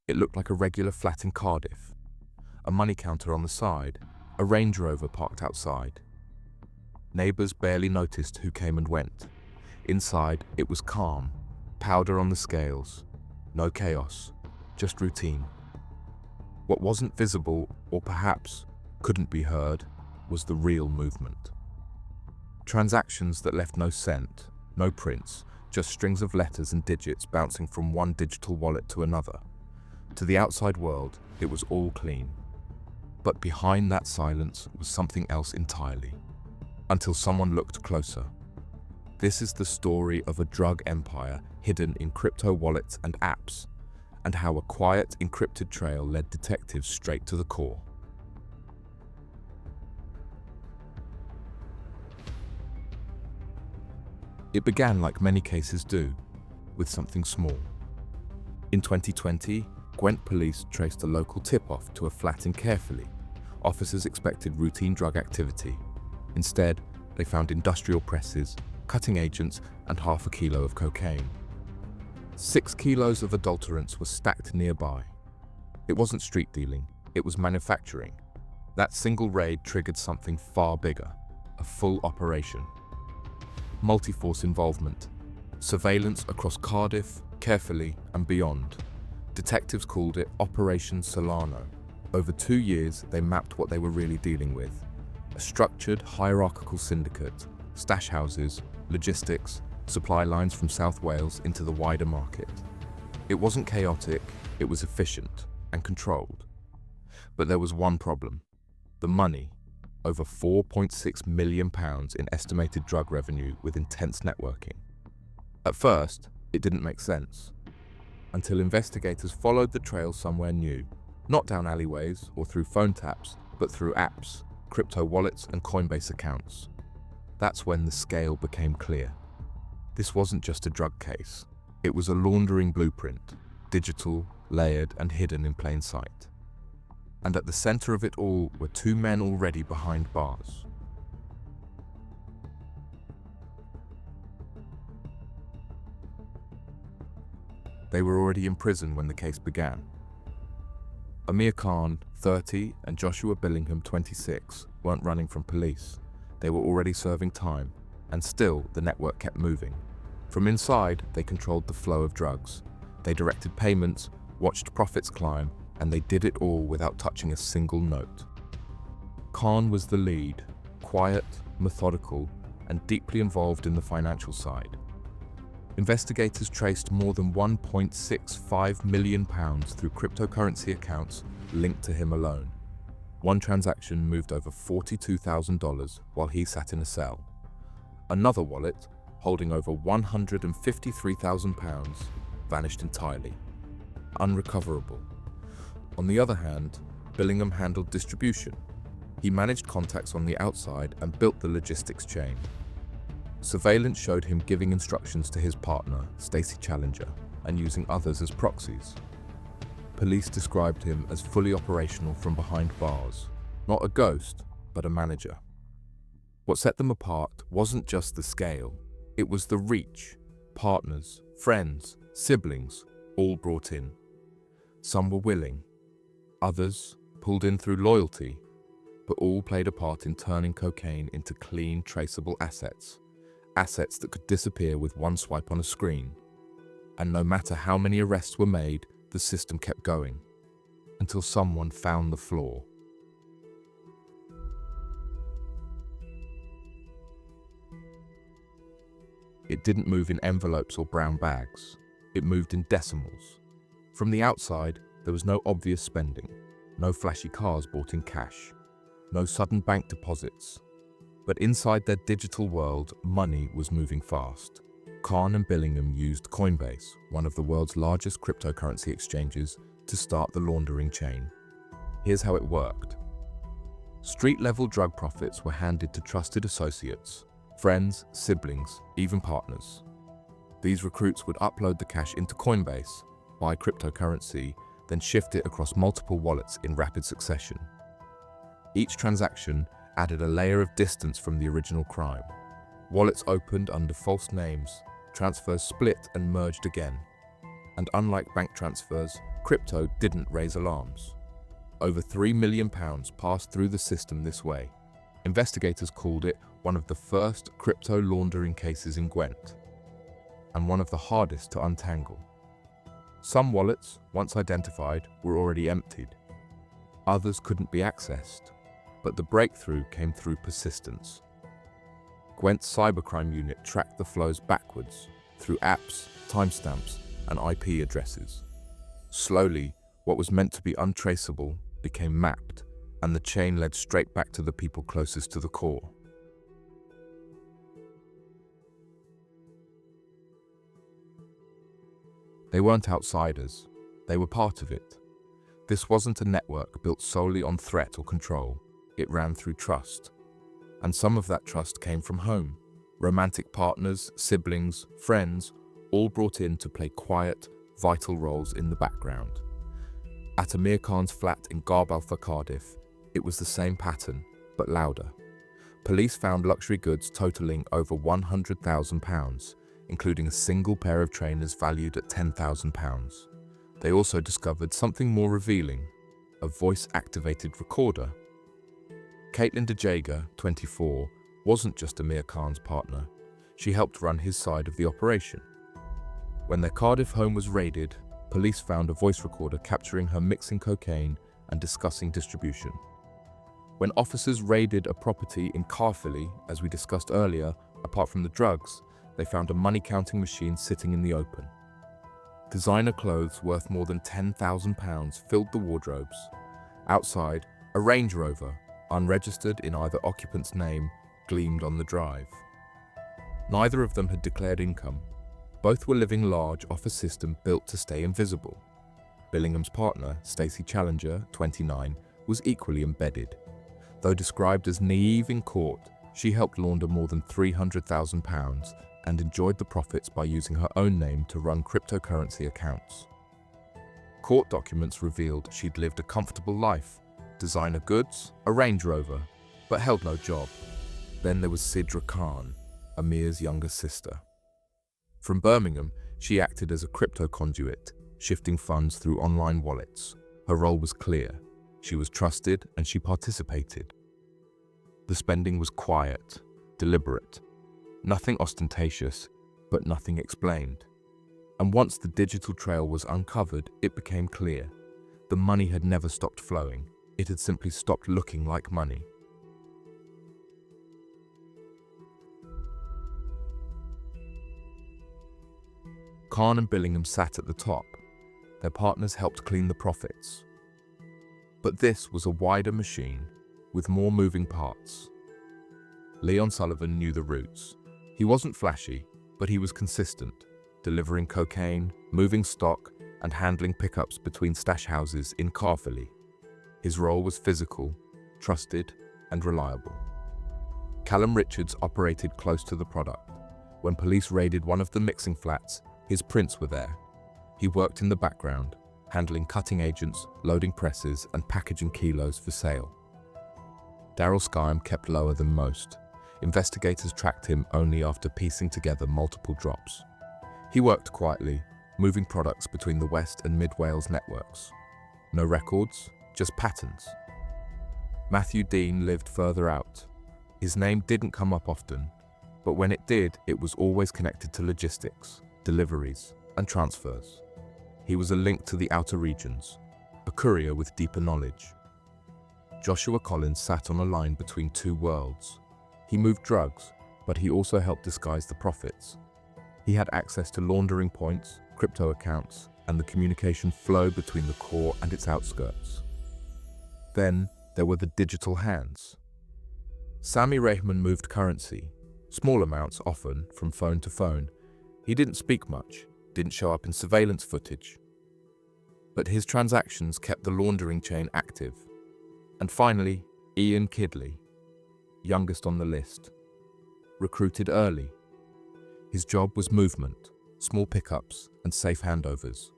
It looked like a regular flat in Cardiff. A money counter on the side, a Range Rover parked outside. Neighbours barely noticed who came and went. Inside, it was calm, powder on the scales. No chaos, just routine. What wasn't visible, or perhaps couldn't be heard, was the real movement. Transactions that left no scent, no prints, just strings of letters and digits bouncing from one digital wallet to another. To the outside world, it was all clean. But behind that silence was something else entirely. Until someone looked closer. This is the story of a drug empire hidden in crypto wallets and apps, and how a quiet, encrypted trail led detectives straight to the core. It began like many cases do, with something small. In 2020, Gwent police traced a local tip-off to a flat in Carefully. Officers expected routine drug activity. Instead, they found industrial presses, cutting agents, and half a kilo of cocaine. 6 kilos of adulterants were stacked nearby. It wasn't street dealing, it was manufacturing. That single raid triggered something far bigger, a full operation. Multi-force involvement, surveillance across Cardiff, Carefully, and beyond. Detectives called it Operation Solano. Over 2 years, they mapped what they were really dealing with. A structured, hierarchical syndicate, stash houses, logistics, supply lines from South Wales into the wider market. It wasn't chaotic, it was efficient and controlled. But there was one problem. The money. Over £4.6 million in estimated drug revenue with intense networking. At first, it didn't make sense. Until investigators followed the trail somewhere new. Not down alleyways or through phone taps, but through apps, crypto wallets and Coinbase accounts. That's when the scale became clear. This wasn't just a drug case. It was a laundering blueprint, digital, layered, and hidden in plain sight. And at the center of it all were 2 men already behind bars. They were already in prison when the case began. Amir Khan, 30, and Joshua Billingham, 26, weren't running from police. They were already serving time, and still the network kept moving. From inside, they controlled the flow of drugs. They directed payments, watched profits climb, and they did it all without touching a single note. Khan was the lead, quiet, methodical, and deeply involved in the financial side. Investigators traced more than £1.65 million through cryptocurrency accounts linked to him alone. One transaction moved over $42,000 while he sat in a cell. Another wallet, holding over £153,000, vanished entirely, unrecoverable. On the other hand, Billingham handled distribution. He managed contacts on the outside and built the logistics chain. Surveillance showed him giving instructions to his partner, Stacey Challenger, and using others as proxies. Police described him as fully operational from behind bars. Not a ghost, but a manager. What set them apart wasn't just the scale, it was the reach. Partners, friends, siblings, all brought in. Some were willing, others pulled in through loyalty, but all played a part in turning cocaine into clean, traceable assets. Assets that could disappear with one swipe on a screen. And no matter how many arrests were made, the system kept going, until someone found the flaw. It didn't move in envelopes or brown bags. It moved in decimals. From the outside, there was no obvious spending, no flashy cars bought in cash, no sudden bank deposits. But inside their digital world, money was moving fast. Khan and Billingham used Coinbase, one of the world's largest cryptocurrency exchanges, to start the laundering chain. Here's how it worked. Street-level drug profits were handed to trusted associates, friends, siblings, even partners. These recruits would upload the cash into Coinbase, buy cryptocurrency, then shift it across multiple wallets in rapid succession. Each transaction added a layer of distance from the original crime. Wallets opened under false names, transfers split and merged again. And unlike bank transfers, crypto didn't raise alarms. Over £3 million passed through the system this way. Investigators called it one of the first crypto laundering cases in Gwent, and one of the hardest to untangle. Some wallets, once identified, were already emptied. Others couldn't be accessed, but the breakthrough came through persistence. Gwent's cybercrime unit tracked the flows backwards, through apps, timestamps, and IP addresses. Slowly, what was meant to be untraceable became mapped, and the chain led straight back to the people closest to the core. They weren't outsiders, they were part of it. This wasn't a network built solely on threat or control. It ran through trust. And some of that trust came from home. Romantic partners, siblings, friends, all brought in to play quiet, vital roles in the background. At Amir Khan's flat in Garbalfa, Cardiff, it was the same pattern, but louder. Police found luxury goods totaling over £100,000, including a single pair of trainers valued at £10,000. They also discovered something more revealing, a voice-activated recorder. Caitlin DeJager, 24, wasn't just Amir Khan's partner. She helped run his side of the operation. When their Cardiff home was raided, police found a voice recorder capturing her mixing cocaine and discussing distribution. When officers raided a property in Caerphilly, as we discussed earlier, apart from the drugs, they found a money-counting machine sitting in the open. Designer clothes worth more than £10,000 filled the wardrobes. Outside, a Range Rover, unregistered in either occupant's name, gleamed on the drive. Neither of them had declared income. Both were living large off a system built to stay invisible. Billingham's partner, Stacey Challenger, 29, was equally embedded. Though described as naive in court, she helped launder more than £300,000 and enjoyed the profits by using her own name to run cryptocurrency accounts. Court documents revealed she'd lived a comfortable life, designer goods, a Range Rover, but held no job. Then there was Sidra Khan, Amir's younger sister. From Birmingham, she acted as a crypto conduit, shifting funds through online wallets. Her role was clear. She was trusted and she participated. The spending was quiet, deliberate. Nothing ostentatious, but nothing explained. And once the digital trail was uncovered, it became clear. The money had never stopped flowing. It had simply stopped looking like money. Khan and Billingham sat at the top. Their partners helped clean the profits. But this was a wider machine, with more moving parts. Leon Sullivan knew the routes. He wasn't flashy, but he was consistent, delivering cocaine, moving stock, and handling pickups between stash houses in Caerphilly. His role was physical, trusted, and reliable. Callum Richards operated close to the product. When police raided one of the mixing flats, his prints were there. He worked in the background, handling cutting agents, loading presses, and packaging kilos for sale. Daryl Skyam kept lower than most. Investigators tracked him only after piecing together multiple drops. He worked quietly, moving products between the West and Mid Wales networks. No records, just patterns. Matthew Dean lived further out. His name didn't come up often, but when it did, it was always connected to logistics, deliveries, and transfers. He was a link to the outer regions, a courier with deeper knowledge. Joshua Collins sat on a line between two worlds. He moved drugs, but he also helped disguise the profits. He had access to laundering points, crypto accounts, and the communication flow between the core and its outskirts. Then there were the digital hands. Sami Rahman moved currency, small amounts often, from phone to phone. He didn't speak much, didn't show up in surveillance footage. But his transactions kept the laundering chain active. And finally, Ian Kidley, youngest on the list, recruited early. His job was movement, small pickups, and safe handovers,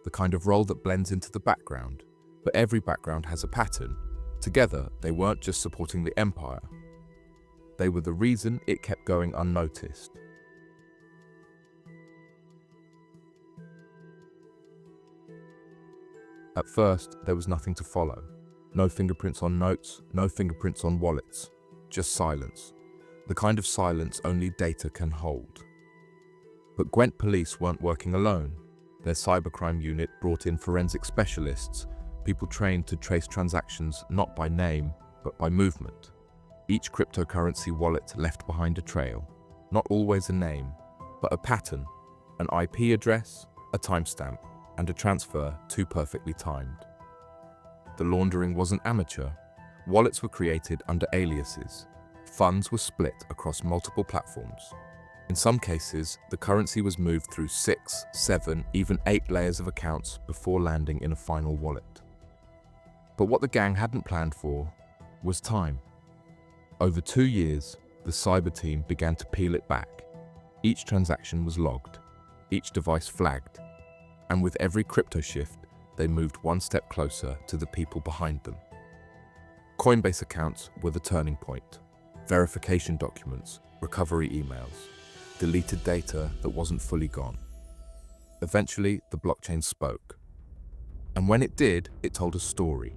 the kind of role that blends into the background. But every background has a pattern. Together, they weren't just supporting the empire. They were the reason it kept going unnoticed. At first, there was nothing to follow. No fingerprints on notes, no fingerprints on wallets, just silence. The kind of silence only data can hold. But Gwent police weren't working alone. Their cybercrime unit brought in forensic specialists, people trained to trace transactions not by name, but by movement. Each cryptocurrency wallet left behind a trail, not always a name, but a pattern, an IP address, a timestamp, and a transfer too perfectly timed. The laundering wasn't amateur. Wallets were created under aliases. Funds were split across multiple platforms. In some cases, the currency was moved through 6, 7, even 8 layers of accounts before landing in a final wallet. But what the gang hadn't planned for was time. Over 2 years, the cyber team began to peel it back. Each transaction was logged, each device flagged, and with every crypto shift, they moved one step closer to the people behind them. Coinbase accounts were the turning point. Verification documents, recovery emails, deleted data that wasn't fully gone. Eventually, the blockchain spoke. And when it did, it told a story.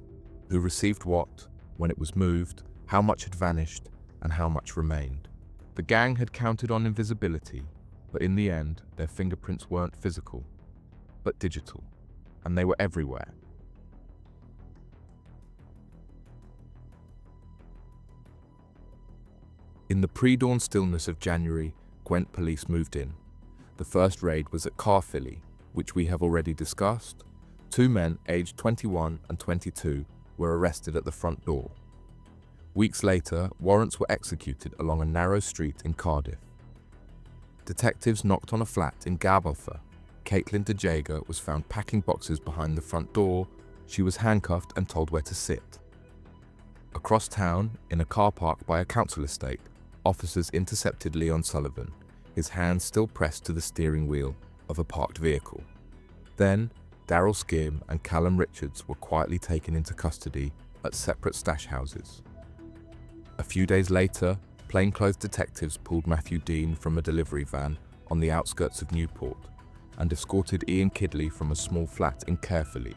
Who received what, when it was moved, how much had vanished, and how much remained. The gang had counted on invisibility, but in the end, their fingerprints weren't physical, but digital, and they were everywhere. In the pre-dawn stillness of January, Gwent police moved in. The first raid was at Cardiff, which we have already discussed. 2 men aged 21 and 22 were arrested at the front door. Weeks later, warrants were executed along a narrow street in Cardiff. Detectives knocked on a flat in Cardiff. Caitlin de Jager was found packing boxes behind the front door. She was handcuffed and told where to sit. Across town, in a car park by a council estate, officers intercepted Leon Sullivan, his hands still pressed to the steering wheel of a parked vehicle. Then, Daryl Skim and Callum Richards were quietly taken into custody at separate stash houses. A few days later, plainclothes detectives pulled Matthew Dean from a delivery van on the outskirts of Newport and escorted Ian Kidley from a small flat in Cardiff.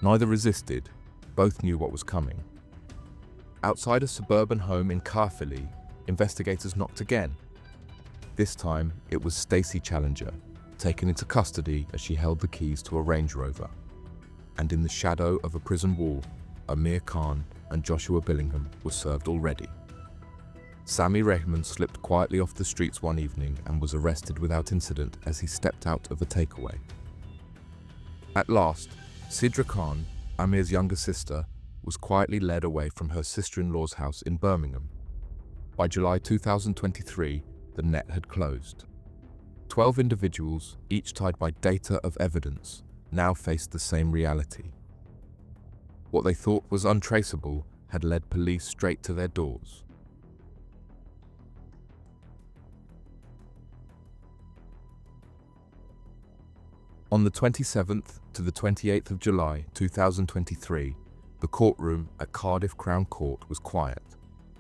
Neither resisted, both knew what was coming. Outside a suburban home in Cardiff, investigators knocked again. This time, it was Stacey Challenger, taken into custody as she held the keys to a Range Rover. And in the shadow of a prison wall, Amir Khan and Joshua Billingham were served already. Sami Rehman slipped quietly off the streets one evening and was arrested without incident as he stepped out of a takeaway. At last, Sidra Khan, Amir's younger sister, was quietly led away from her sister-in-law's house in Birmingham. By July 2023, the net had closed. 12 individuals, each tied by data of evidence, now faced the same reality. What they thought was untraceable had led police straight to their doors. On the 27th to the 28th of July 2023, the courtroom at Cardiff Crown Court was quiet,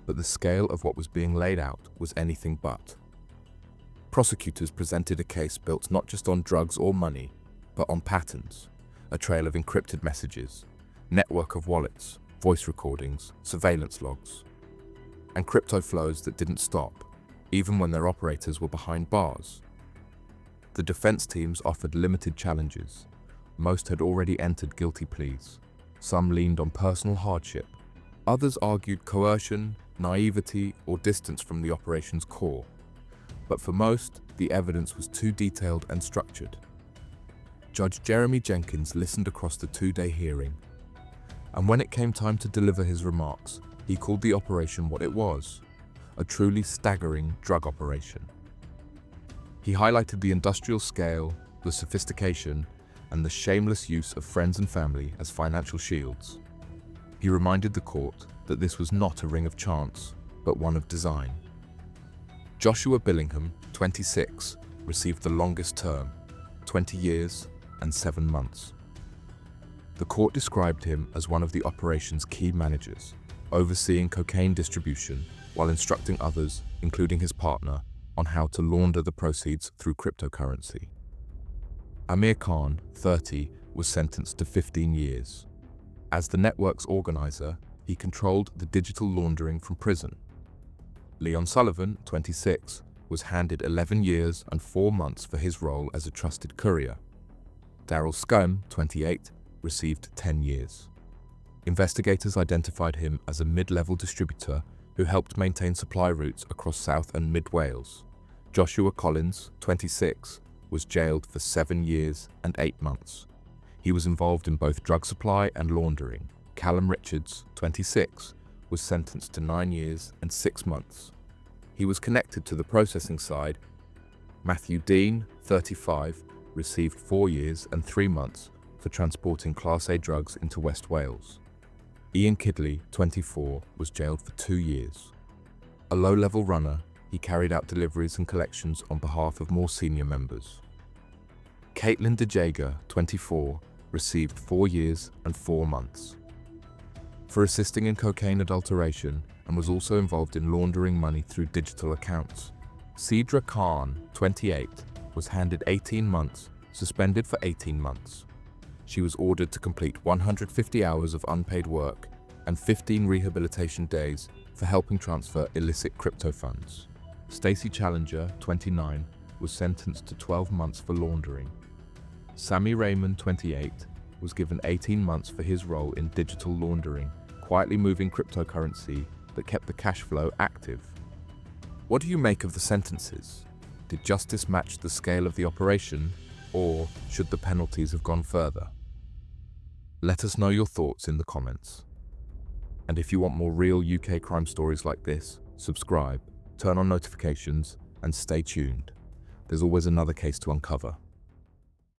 but the scale of what was being laid out was anything but. Prosecutors presented a case built not just on drugs or money, but on patterns, a trail of encrypted messages, network of wallets, voice recordings, surveillance logs, and crypto flows that didn't stop, even when their operators were behind bars. The defense teams offered limited challenges. Most had already entered guilty pleas. Some leaned on personal hardship. Others argued coercion, naivety, or distance from the operation's core. But for most, the evidence was too detailed and structured. Judge Jeremy Jenkins listened across the 2-day hearing, and when it came time to deliver his remarks, he called the operation what it was, a truly staggering drug operation. He highlighted the industrial scale, the sophistication, and the shameless use of friends and family as financial shields. He reminded the court that this was not a ring of chance, but one of design. Joshua Billingham, 26, received the longest term, 20 years and 7 months. The court described him as one of the operation's key managers, overseeing cocaine distribution while instructing others, including his partner, on how to launder the proceeds through cryptocurrency. Amir Khan, 30, was sentenced to 15 years. As the network's organizer, he controlled the digital laundering from prison. Leon Sullivan, 26, was handed 11 years and 4 months for his role as a trusted courier. Daryl Scum, 28, received 10 years. Investigators identified him as a mid-level distributor who helped maintain supply routes across South and Mid Wales. Joshua Collins, 26, was jailed for 7 years and 8 months. He was involved in both drug supply and laundering. Callum Richards, 26, was sentenced to 9 years and 6 months. He was connected to the processing side. Matthew Dean, 35, received 4 years and 3 months for transporting Class A drugs into West Wales. Ian Kidley, 24, was jailed for 2 years. A low-level runner, he carried out deliveries and collections on behalf of more senior members. Caitlin DeJager, 24, received 4 years and 4 months for assisting in cocaine adulteration and was also involved in laundering money through digital accounts. Cedra Khan, 28, was handed 18 months, suspended for 18 months. She was ordered to complete 150 hours of unpaid work and 15 rehabilitation days for helping transfer illicit crypto funds. Stacey Challenger, 29, was sentenced to 12 months for laundering. Sammy Raymond, 28, was given 18 months for his role in digital laundering, quietly moving cryptocurrency that kept the cash flow active. What do you make of the sentences? Did justice match the scale of the operation, or should the penalties have gone further? Let us know your thoughts in the comments. And if you want more real UK crime stories like this, subscribe, turn on notifications, and stay tuned. There's always another case to uncover.